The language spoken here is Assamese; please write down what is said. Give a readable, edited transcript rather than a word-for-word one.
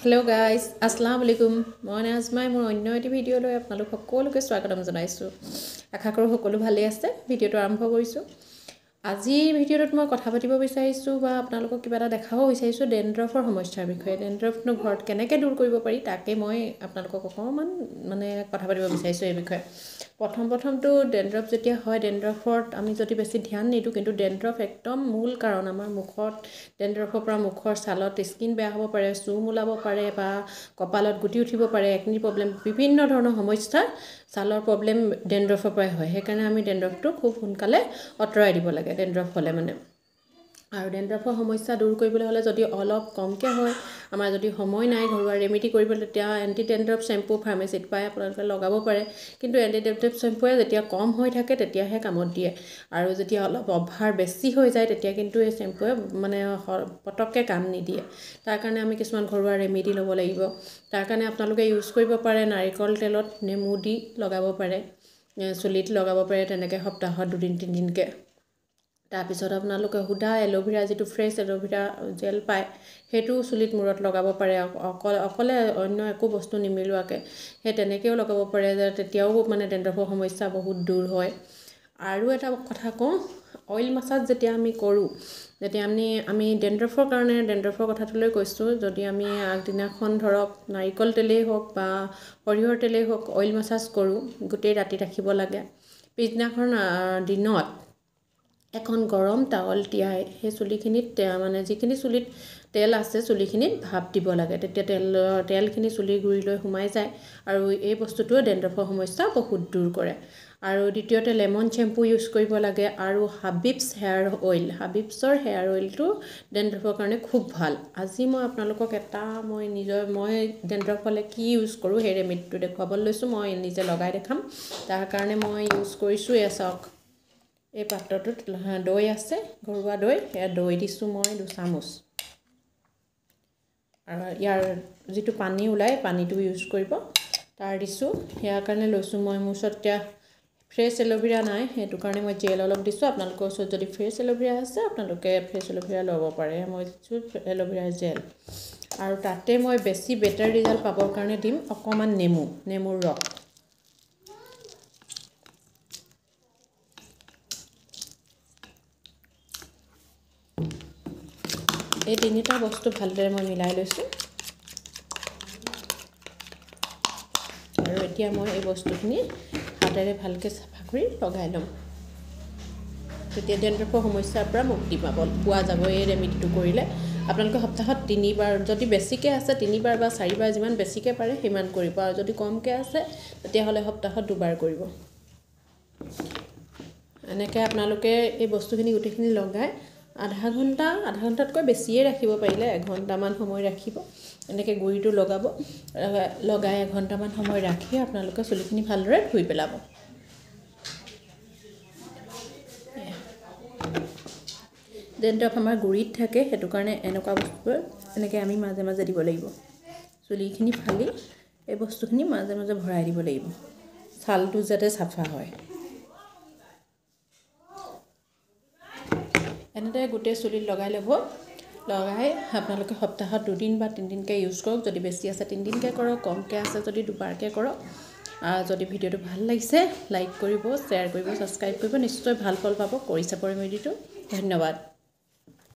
हेलो गाइस अस्सलाम वालेकुम মই নাজমাই মোৰ অন্য এটি ভিডিও লৈ আপোনালোক সকলোকে স্বাগতম জনাইছো আশা কৰো সকলো ভালে আছে ভিডিওটো আৰম্ভ কৰিছো আজিৰ ভিডিওত মই কথা পাতিব বিচাৰিছো বা আপোনালোকক কিবা এটা দেখাব বিচাৰিছো ডেন্ড্ৰফৰ সমস্যাৰ বিষয়ে ডেন্ড্ৰফনো ঘৰত কেনেকৈ দূৰ কৰিব পাৰি তাকে মই আপোনালোকক অকমান মানে কথা পাতিব বিচাৰিছো এই বিষয়ে প্ৰথমটো ডেন্ড্ৰফ যেতিয়া হয় ডেন্ড্ৰফত আমি যদি বেছি ধ্যান নিদু কিন্তু ডেন্ড্ৰফ একদম মূল কাৰণ আমাৰ মুখত ডেন্ড্ৰফৰ পৰা মুখৰ ছালত স্কিন বেয়া হ'ব পাৰে চুম ওলাব পাৰে বা কপালত গুটি উঠিব পাৰে একনি প্ৰবলেম বিভিন্ন ধৰণৰ সমস্যা ছালৰ প্ৰবলেম ডেন্ড্ৰফৰ পৰা হয় সেইকাৰণে আমি ডেন্ড্ৰফটো খুব সোনকালে অতৰাই দিব লাগে ডেন্ড্ৰফ হলে মানে আৰু ডেন্ড্ৰফৰ সমস্যা দূৰ কৰিবলৈ হলে যদি অলপ কমকে হয় আমাৰ যদি সময় নাই ঘৰুৱা ৰেমেডি কৰিবলৈ তেতিয়া এন্টি ডেন্ড্ৰফ শ্যাম্পু ফাৰ্মেসিত পায় আপোনালোকে লগাব পাৰে কিন্তু এন্টি ডেন্ড্ৰফ শ্যাম্পুয়ে যেতিয়া কম হৈ থাকে তেতিয়াহে কামত দিয়ে আৰু যেতিয়া অলপ অভাৰ বেছি হৈ যায় তেতিয়া কিন্তু এই শ্যাম্পুয়ে মানে পটককে কাম নিদিয়ে তাৰ কাৰণে আমি কিছুমান ঘৰুৱা ৰেমেডি ল'ব লাগিব তাৰ কাৰণে আপোনালোকে ইউজ কৰিব পাৰে নাৰিকল তেলত নেমু দি লগাব পাৰে চুলিত লগাব পাৰে তেনেকৈ সপ্তাহত দুদিন তিনদিনকে তাৰ পিছত আপোনালোকে হুদা এলোভেৰা যেটো ফ্ৰেছ এলোভেৰা জেল পায় হেতু চুলিত মূৰত লগাব পাৰে অকলে অন্য একো বস্তু নিমিলোৱাকে হে তেনেকেও লগাব পাৰে তেতিয়াও মানে ডেন্ড্ৰফৰ সমস্যা বহুত দূৰ হয় আৰু এটা কথা কওঁ অইল মাসাজ যেতিয়া আমি কৰো যেতিয়া আমি ডেন্ড্ৰফৰ কাৰণে ডেন্ড্ৰফৰ কথাটোলৈ কৈছো যদি আমি আগদিনাখন ধৰক নাৰিকল তেলেই হওক বা সৰিয়হৰ তেলেই হওক অইল মাসাজ কৰো গোটেই ৰাতি ৰাখিব লাগে পিছদিনাখন দিনত এখন গৰম টাৱল তিয়াই হে চুলিখিনিত মানে যিখিনি চুলিত তেল আছে চুলিখিনিত ভাপ দিব লাগে তেতিয়া তেলখিনি চুলি গুৰিলৈ সোমাই যায় আৰু এই বস্তুটো ডেন্ড্ৰফৰ সমস্যা বহুত দূৰ কৰে আৰু দ্বিতীয়তে লেমন শ্যাম্পু ইউজ কৰিব লাগে আৰু হাবিবছ হেয়াৰ অইল হাবিবছৰ হেয়াৰ অইলটো ডেন্ড্ৰফৰ কাৰণে খুব ভাল আজি মই আপোনালোকক এটা মই ডেন্ড্ৰফ হলে কি ইউজ কৰো হে ৰেমেডিটো দেখুৱাব লৈছো মই নিজে লগাই দেখাম তাৰ কাৰণে মই ইউজ কৰিছো এছক এই পাত্ৰটোত দৈ আছে ঘৰুৱা দৈ এ দৈ দিছো মই 2 চামুচ আৰু ইয়াৰ যেটো পানী উলাই পানীটো ইউজ কৰিব তাৰ দিছো ইয়াৰ কাৰণে লৈছো মই মুছতিয়া ফ্ৰেছ এলোভেৰা নাই হেতু কাৰণে মই জেল অলপ দিছো আপোনালোকৰ ওচৰত যদি ফ্ৰেছ এলোভেৰা আছে আপোনালোকে ফ্ৰেছ এলোভেৰা ল'ব পাৰে মই দিছো এলোভেৰা জেল আৰু তাতে মই বেছি বেটাৰ ৰিজাল্ট পাবৰ কাৰণে দিম অকমান নেমুৰ ৰস এই তিনিটা বস্তু ভালদৰে মই মিলাই লৈছো আৰু এতিয়া মই এই বস্তুখিনি হাতেৰে ভালকে সাফা কৰি লগাই লম তেতিয়া ডেন্ড্ৰফৰ সমস্যাৰ পৰা মুক্তি পোৱা যাব এই ৰেমেডিটো কৰিলে আপোনালোকে সপ্তাহত 3 বাৰ যদি বেছিকে আছে 3 বাৰ বা 4 বাৰ যিমান বেছিকে পাৰে হিমান কৰিব আৰু যদি কমকে আছে তেতিয়া হলে সপ্তাহত 2 বাৰ কৰিব এনেকৈ আপোনালোকে এই বস্তুখিনি গুটেখিনি লগাই আধা ঘণ্টাতকৈ বেছিয়ে ৰাখিব পাৰিলে 1 ঘণ্টামান সময় ৰাখিব এনেকৈ গুৰিটো লগাই 1 ঘণ্টামান সময় ৰাখি আপোনালোকে চুলিখিনি ভালদৰে ধুই পেলাব ডেন্ড্ৰফ আমাৰ গুৰিত থাকে হেতু কাৰণে এনেকুৱা বস্তু এনেকৈ আমি মাজে মাজে দিব লাগিব চুলিখিনি ফালি এই বস্তুখিনি মাজে মাজে ভৰাই দিব লাগিব ছালটো যাতে সাফা হয় এনেদৰে গোটে চুলিত লগাই লব লগাই আপোনালোকে সপ্তাহত 2 দিন বা 3 দিনকে ইউজ কৰক যদি বেছি আছে 3 দিনকে কৰক কমকে আছে যদি 2 বাৰকে কৰক যদি ভিডিওটো ভাল লাগিছে লাইক কৰিব শ্বেয়াৰ কৰিব সাবস্ক্ৰাইব কৰিব নিশ্চয় ভাল ফল পাব কৰি চাব ৰেমেডিটো ধন্যবাদ